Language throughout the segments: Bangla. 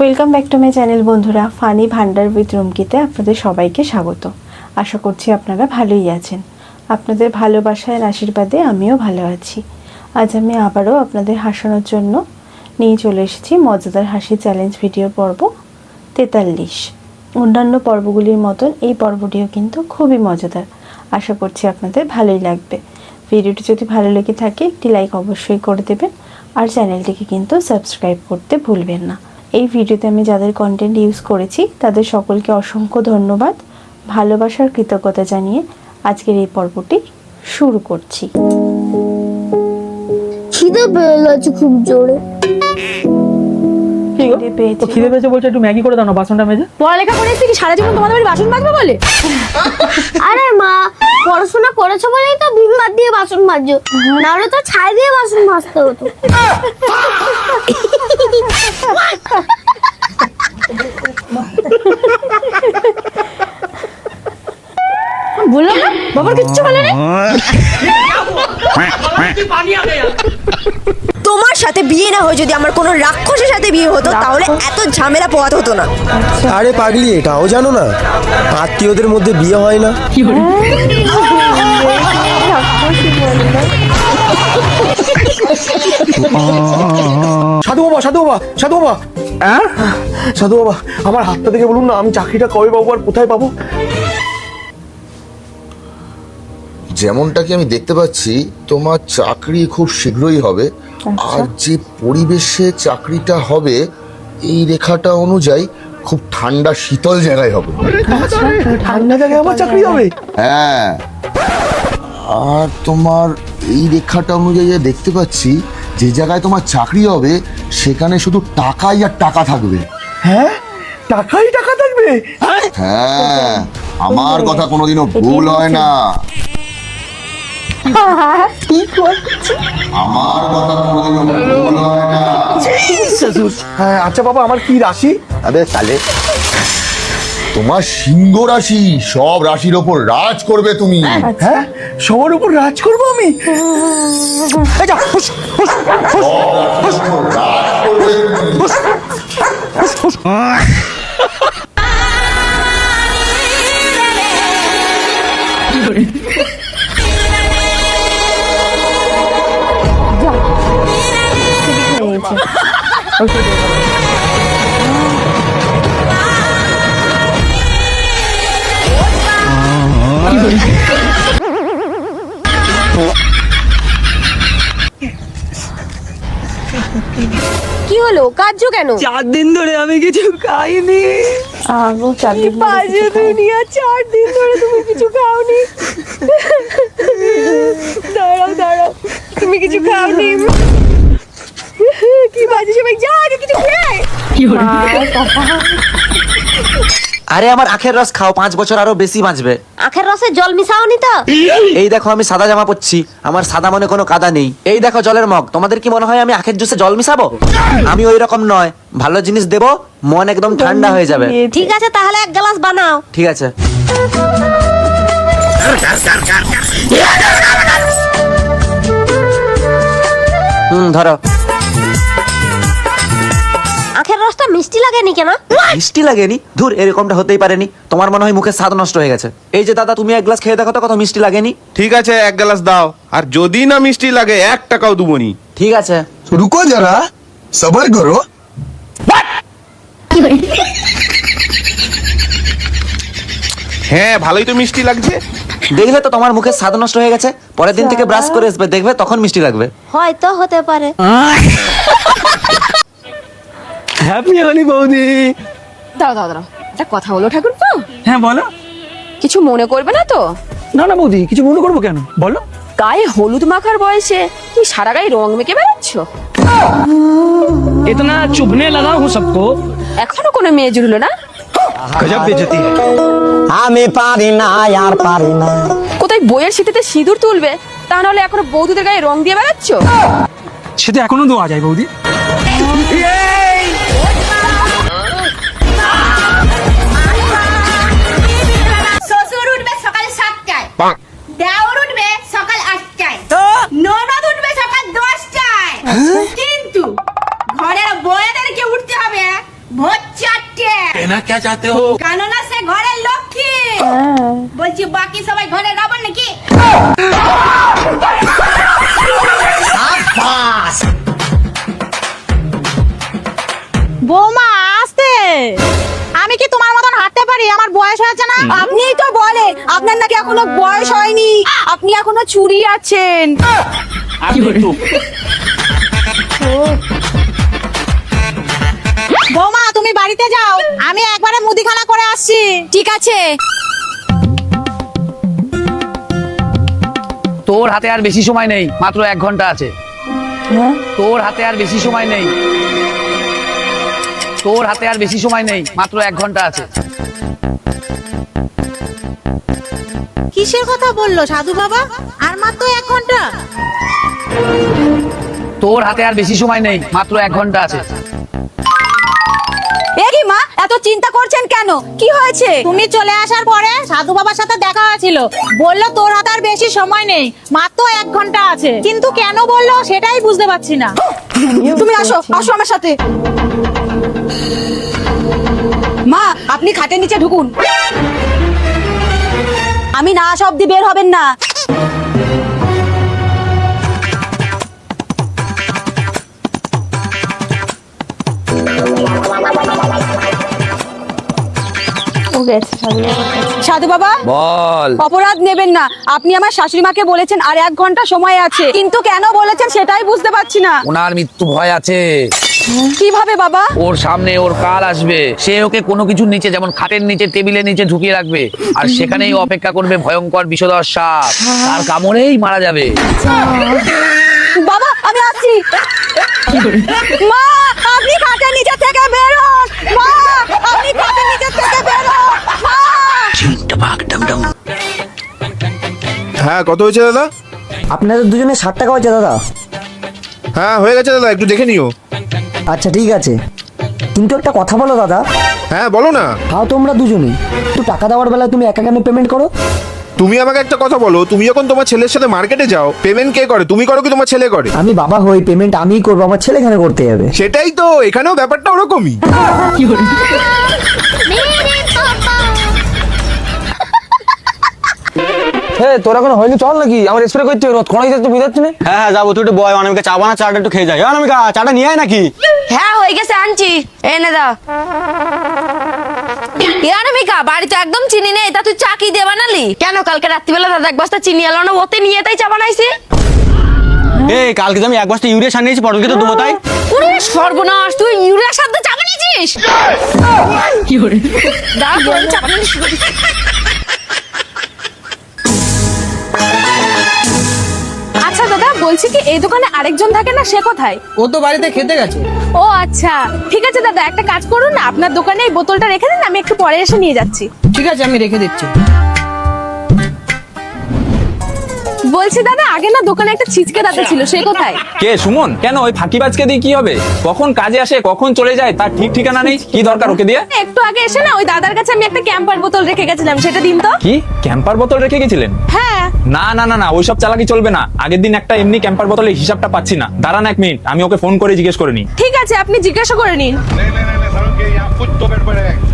Welcome back to my channel বন্ধুরা। ফানি ভান্ডার উইথ রুমকিতে আপনাদের সবাইকে স্বাগত। আশা করছি আপনারা ভালোই আছেন। আপনাদের ভালোবাসার আশীর্বাদে আমিও ভালো আছি। আজ আমি আবারও আপনাদের হাসানোর জন্য নিয়ে চলে এসেছি মজাদার হাসি চ্যালেঞ্জ ভিডিও পর্ব 43। অন্যান্য পর্বগুলির মতন এই পর্বটিও কিন্তু খুবই মজাদার। আশা করছি আপনাদের ভালোই লাগবে। ভিডিওটি যদি ভালো লেগে থাকে একটি লাইক অবশ্যই করে দেবেন, আর চ্যানেলটিকে কিন্তু সাবস্ক্রাইব করতে ভুলবেন না। এই ভিডিওতে আমি যাদের কন্টেন্ট ইউজ করেছি তাদের সকলকে অসংখ্য ধন্যবাদ, ভালোবাসার কৃতজ্ঞতা জানিয়ে আজকের এই পর্বটি শুরু করছি। খিদে পেয়ে গেছে খুব জোরে। খিদে পেয়েছে বলছে একটু ম্যাগি করে দাও না, বাসনটা মেজে। পড়ালেখা করে এসে কি সারা জীবন তোমাদের বাড়ি বাসন মাজবে বলে? আরে মা, পড়াশোনা করেছো বলেই তো ভিম বাদ দিয়ে বাসন মাজছো, নাহলে তো ছাই দিয়ে বাসন মাজতে হতো। বললাম না বাবার কিচ্ছু বলে না। তোমার সাথে বিয়ে না হয়ে যদি আমার কোনো রাক্ষসের সাথে বিয়ে হতো তাহলে এত ঝামেলা পোহাতে হতো না। আরে পাগলি, এটাও জানো না আত্মীয়দের মধ্যে বিয়ে হয় না? সাধু বাবা, সাধু বাবা, সাধু বাবা, সাধু বাবা, আমার হাতটা থেকে বলুন না আমি চাকরিটা কবে পাবো আর কোথায় পাবো? যেমনটা কি আমি দেখতে পাচ্ছি তোমার চাকরি খুব শীঘ্রই হবে। আর যে পরিবেশে চাকরিটা হবে এই রেখাটা অনুযায়ী খুব ঠান্ডা শীতল জায়গায় হবে। ঠান্ডা জায়গায় আমার চাকরি হবে? হ্যাঁ, আর তোমার এই রেখাটা অনুযায়ী দেখতে পাচ্ছি যে জায়গায় তোমার চাকরি হবে সেখানে শুধু টাকাই আর টাকা থাকবে। হ্যাঁ, টাকাই টাকা থাকবে। হ্যাঁ, আমার কথা কোনোদিনও ভুল হয় না। আমার কথা কোনোদিনও ভুল হয় না। হ্যাঁ, আচ্ছা বাবা, আমার কি রাশি? আরে তাহলে তোমার সিংহ রাশি, সব রাশির ওপর রাজ করবে তুমি। হ্যাঁ, সবার উপর রাজ করবো আমি। এই যা, হুস, হুস, হুস, হুস, রাজ করবে তুমি। হুস, হুস, হুস। কি হলো, কাঁদছো কেন? 4 দিন ধরে আমি কিছু খাইনি। আগো চারদিন বাজে দুনিয়া, 4 দিন ধরে তুমি কিছু খাওনি। দাঁড়াও দাঁড়াও, তুমি কিছু খাওনি? কি বাজে সবাই, যা আগে কিছু খেয়ে। আরে আমার আখের রস খাও, 5 বছর আরো বেশি বাঁচবে। আখের রসে জল মিশাওনি তো? এই দেখো আমি সাদা জামা পরছি, আমার সাদা মনে কোনো কাদা নেই। এই দেখো জলের মগ, তোমাদের কি মনে হয় আমি আখের জুসে জল মিশাবো? আমি ওই রকম নয়, ভালো জিনিস দেবো, মন একদম ঠান্ডা হয়ে যাবে। ঠিক আছে, তাহলে 1 গ্লাস বানাও। ঠিক আছে। ধরো। আখের রসটা মিষ্টি লাগেনি কেন? মিষ্টি লাগেনি? ধুর, এরকমটা হতেই পারেনি। তোমার মনে হয় মুখের স্বাদ নষ্ট হয়ে গেছে। এই যে দাদা, তুমি 1 গ্লাস খেয়ে দেখো তো কত মিষ্টি লাগেনি। ঠিক আছে, 1 গ্লাস দাও, আর যদি না মিষ্টি লাগে 1 টাকাও দুবনি। ঠিক আছে। রুকো যারা, সবার করো। হ্যাঁ, ভালোই তো মিষ্টি লাগছে। দেখলে তো তোমার মুখের স্বাদ নষ্ট হয়ে গেছে। পরের দিন থেকে ব্রাশ করে আসবে, দেখবে তখন মিষ্টি লাগবে। হয়তো হতে পারে। হ্যাপি হলি বৌদি। দাঁড়াও দাঁড়াও দাঁড়াও, একটা কথা বলো ঠাকুর তো। হ্যাঁ বলো। কিছু মনে করবে না তো? না না বৌদি, কিছু মনে করবো কেন, বলো। গায়ে হলুদ মাখার বয়সে তুমি সারা গায়ে রং মেখে বেড়াচ্ছ। इतना चुभने लगा हूँ सबको। এখনো কোনো মেয়ে জুড়লো না? গজব বেজতি। আমি পারি না, আর পারি না। কোথায় বইয়ের শীতেতে সিঁদুর তুলবে, তা নাহলে এখনো বৌদিদের গায়ে রং দিয়ে বেড়াচ্ছ। সেটা এখনো দেওয়া যায় বৌদি। শ্বশুর উঠবে সকাল 7টায়, দেওর উঠবে সকাল 8টায়, ননদ উঠবে সকাল 10টায়। কিন্তু ঘরের বউদেরকে উঠতে হবে ভোর কেননা সে ঘরের লক্ষ্মী। হ্যাঁ। বলছি বাকি সবাই ঘরে রাবণ নাকি? বৌমা আসতে, আমি কি তোমার মতন হাঁটতে পারি? আমার বয়স হয়েছে না? আপনিই তো বলেন আপনার নাকি এখনো বয়স হয়নি, আপনি এখনো চুরি আছেন। বৌমা তুমি বাড়িতে যাও, আমি একবারে মুদিখানা করে আসছি। ঠিক আছে। তোর হাতে আর বেশি সময় নেই, মাত্র 1 ঘন্টা আছে। হ্যাঁ? তোর হাতে আর বেশি সময় নেই, তোর হাতে আর বেশি সময় নেই, মাত্র 1 ঘন্টা আছে। কিসের কথা বললো সাধু বাবা? আর মাত্র 1 ঘন্টা? তোর হাতে আর বেশি সময় নেই, মাত্র 1 ঘন্টা আছে। এ কি মা, এত চিন্তা করছেন কেন? কি হয়েছে? তুমি চলে আসার পরে সাধু বাবার সাথে দেখা হয়েছিল, বললো তোর হাতে আর বেশি সময় নেই, মাত্র 1 ঘন্টা আছে। কিন্তু কেন বললো সেটাই বুঝতে পারছি না। তুমি আসো, আসো আমার সাথে। মা, আপনি খাটের নিচে ঢুকুন। আমি না আসা অব্দি বের হবেন না। ও গেছে সাধু বাবার কাছে। সাধু বাবা, বল। অপরাধ নেবেন না, আপনি আমার শাশুড়ি মাকে বলেছেন আর 1 ঘন্টা সময় আছে, কিন্তু কেন বলেছেন সেটাই বুঝতে পারছি না। ওনার মৃত্যু ভয় আছে। কিভাবে বাবা? ওর সামনে ওর কাল আসবে, সে ওকে কোনো কিছুর নিচে, যেমন খাটের নিচে, টেবিলের নিচে ঢুকিয়ে রাখবে, আর সেখানেই অপেক্ষা করবে ভয়ঙ্কর বিষধর সাপ, তার কামড়েই মারা যাবে। বাবা আমি আসছি। মা, আপনি খাটের নিচে থেকে বের হন। মা, আপনি খাটের নিচে থেকে বের হন। মা। হ্যাঁ, কত হয়েছে দাদা? আপনাদের দুজনে 60 টাকা হচ্ছে দাদা। হ্যাঁ হয়ে গেছে দাদা, একটু দেখে নিও। আচ্ছা ঠিক আছে, কিন্তু একটা কথা বলো দাদা। হ্যাঁ বলো না। খাও তোমরা দুজনে, একটু টাকা দেওয়ার বেলায় তুমি একা কেন পেমেন্ট করো? তুমি আমাকে একটা কথা বলো, তুমি যখন তোমার ছেলের সাথে মার্কেটে যাও, পেমেন্ট কে করে? তুমি করো কি তোমার ছেলে করে? আমি বাবা হই, পেমেন্ট আমিই করবো, আমার ছেলে কেন করতে যাবে? সেটাই তো, এখানেও ব্যাপারটা ওরকমই। তোর এখন হয়নি, চল নাকি আমার স্প্রে করতে রোদ খড়াই যাচ্ছে বুঝাচ্ছি না। হ্যাঁ হ্যাঁ যাবো, তুই একটু বয়, অনামিকা চা বানা, চাটা একটু খেয়ে যাই। অনামিকা চাটা নিয়ে আয় নাকি? হ্যাঁ হয়ে গেছে, আনছি, এনে দাও। অনামিকা, বাড়িতে একদম চিনি নেই, তা তুই চা কি দিয়ে বানালি? কেন, কালকে রাত্রিবেলা দাদা 1 বস্তা চিনি এলো না, ওতে নিয়ে তাই চা বানাইছি। এই কালকে তো আমি 1 বস্তা ইউরিয়া সার নিয়েছি, পটলকে তো দেবো তাই। ওরে সর্বনাশ, তুই ইউরিয়া সার দিয়ে চা বানিয়েছিস? কি করে দাঁড়া, তোর চা বানানিস। আচ্ছা দাদা, বলছি কি এই দোকানে আরেকজন থাকে না, সে কোথায়? ও তো বাড়িতে খেতে গেছে। ও আচ্ছা, ঠিক আছে দাদা, একটা কাজ করুন না, আপনার দোকানে এই বোতলটা রেখে দিন, আমি একটু পরে এসে নিয়ে যাচ্ছি। ঠিক আছে, আমি রেখে দিচ্ছি। বলছি দাদা, আগে না দোকানে একটা ছিচকে দাদা ছিল, সে কোথায়? কে সুমন? কেন ওই ফাঁকিবাজকে দিয়ে কি হবে? কখন কাজে আসে কখন চলে যায় তার ঠিক ঠিকানা নেই, কি দরকার ওকে দিয়ে? একটু আগে এসে না ওই দাদার কাছে আমি একটা ক্যাম্পার বোতল রেখে গেছিলাম, সেটা দিন তো। কি ক্যাম্পার বোতল রেখে গেছিলেন? হ্যাঁ। না না না না, ওইসব চালাকি চলবে না। আগের দিন একটা এমনি ক্যাম্পার বোতলের হিসাবটা পাচ্ছি না, দাঁড়ান 1 মিনিট, আমি ওকে ফোন করে জিজ্ঞেস করে নিই। ঠিক আছে, আপনি জিজ্ঞাসা করে নিন।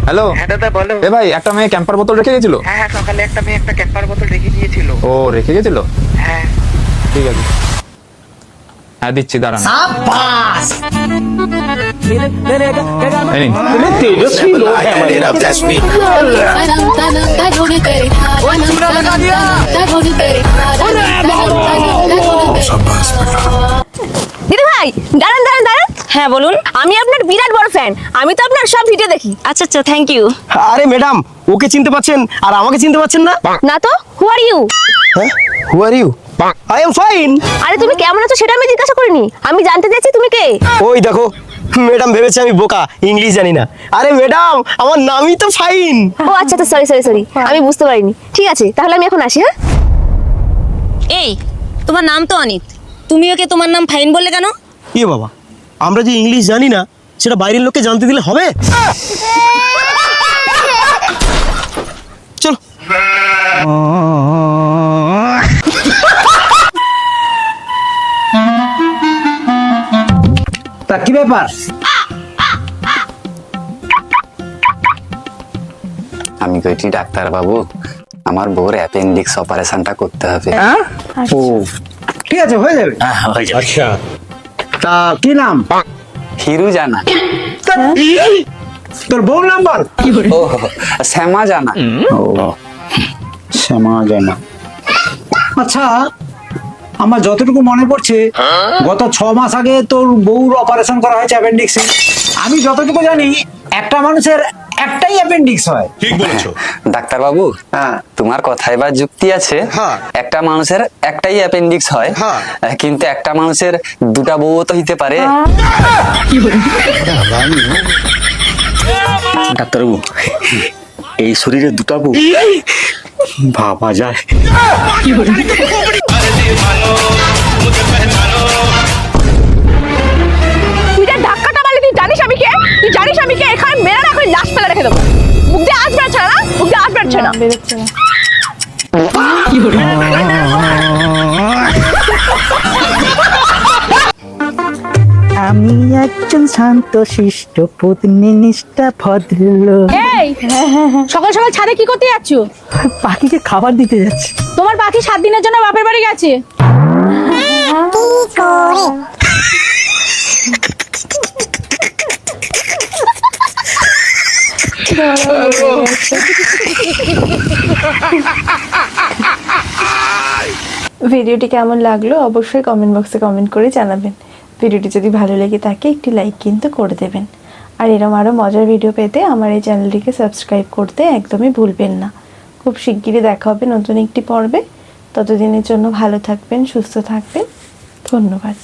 হ্যালো, হ্যাঁ দাদা বলো। এ ভাই, একটা মেয়ে ক্যাম্পার বোতল রেখে গেছিল। হ্যাঁ, সকালে একটা মেয়ে একটা ক্যাম্পার বোতল রেখে দিয়েছিল। ও রেখে গেছিল? হ্যাঁ ঠিক আছে, হ্যাঁ দিচ্ছি, দাঁড়ান। এই নিন। দিদি ভাই, দাঁড়ান দাঁড়ান দাঁড়ান। হ্যাঁ বলুন। আমি আপনার বিরাট বড় ফ্যান, আমি তো আপনার সব ভিডিও দেখি। আচ্ছা আচ্ছা, থ্যাংক ইউ। আরে ম্যাডাম, ওকে চিনতে পাচ্ছেন আর আমাকে চিনতে পাচ্ছেন না? না তো, হু আর ইউ? হ্যাঁ, who are you? I am fine. আরে তুমি কেমন আছো সেটা আমি জিজ্ঞাসা করিনি, আমি জানতে চাইছি তুমি কে। ওই দেখো, ম্যাডাম ভেবেছে আমি বোকা, ইংলিশ জানি না। আরে ম্যাডাম, আমার নামই তো ফাইন। ও আচ্ছা, তো সরি সরি সরি, আমি বুঝতে পারিনি। ঠিক আছে, তাহলে আমি এখন আসি। হ্যাঁ। এই তোমার নাম তো অনিত, তুমি ওকে তোমার নাম ফাইন বললে কেন? ইয়ে বাবা, আমরা যে ইংলিশ জানি না সেটা বাইরের লোককে জানতে দিলে হবে? চলো। তা কি ব্যাপার? আমি কইটি ডাক্তার বাবু আমার বউর অ্যাপেন্ডিক্স অপারেশনটা করতে হবে। ও ঠিক আছে, হয়ে যাবে। আচ্ছা তা কি নাম? হিরু জানা। তোর বউ নাম্বার? ও শ্যামা জানা। ও শ্যামা জানা। আচ্ছা, আমার যতটুকু মনে পড়ছে গত 6 মাস আগে তোর বউর অপারেশন করা হয়েছে অ্যাপেন্ডিক্সে। আমি যতটুকু জানি একটা মানুষের একটাই অ্যাপেন্ডিক্স হয়। ঠিক বলেছো ডাক্তার বাবু, হ্যাঁ তোমার কথায় বা যুক্তি আছে। হ্যাঁ। একটা মানুষের একটাই অ্যাপেন্ডিক্স হয়, হ্যাঁ। কিন্তু একটা মানুষের দুটা বউ তো হইতে পারে। ডাক্তারবাবু, এই শরীরে দুটা বউ ভাবা যায়? তুই যে ধাক্কাটা মারলি, তুই জানিস আমি কে? তুই জানিস আমি কে? এখানে মেরে না, এখন লাশ ফেলে রেখে দেবো। মুখ দিয়ে আজ বেরোচ্ছে না, মুখ দিয়ে আজ বেরোচ্ছে না। বেরোচ্ছে না। আমি একজন শান্ত শিষ্ট পত্নীনিষ্ঠা ভদ্রলোক। এই সকাল সকাল ছাদে কি করতে যাচ্ছ? পাখিকে খাবার দিতে যাচ্ছি। তোমার পাখি 7 দিনের জন্য বাপের বাড়ি গেছে। ভিডিওটি কেমন লাগলো অবশ্যই কমেন্ট বক্সে কমেন্ট করে জানাবেন। ভিডিওটি যদি ভালো লেগে থাকে একটি লাইক কিন্তু করে দেবেন। আর এরকম আরও মজার ভিডিও পেতে আমার এই চ্যানেলটিকে সাবস্ক্রাইব করতে একদমই ভুলবেন না। খুব শিগগিরই দেখা হবে নতুন একটি পর্বে। ততদিনের জন্য ভালো থাকবেন, সুস্থ থাকবেন। ধন্যবাদ।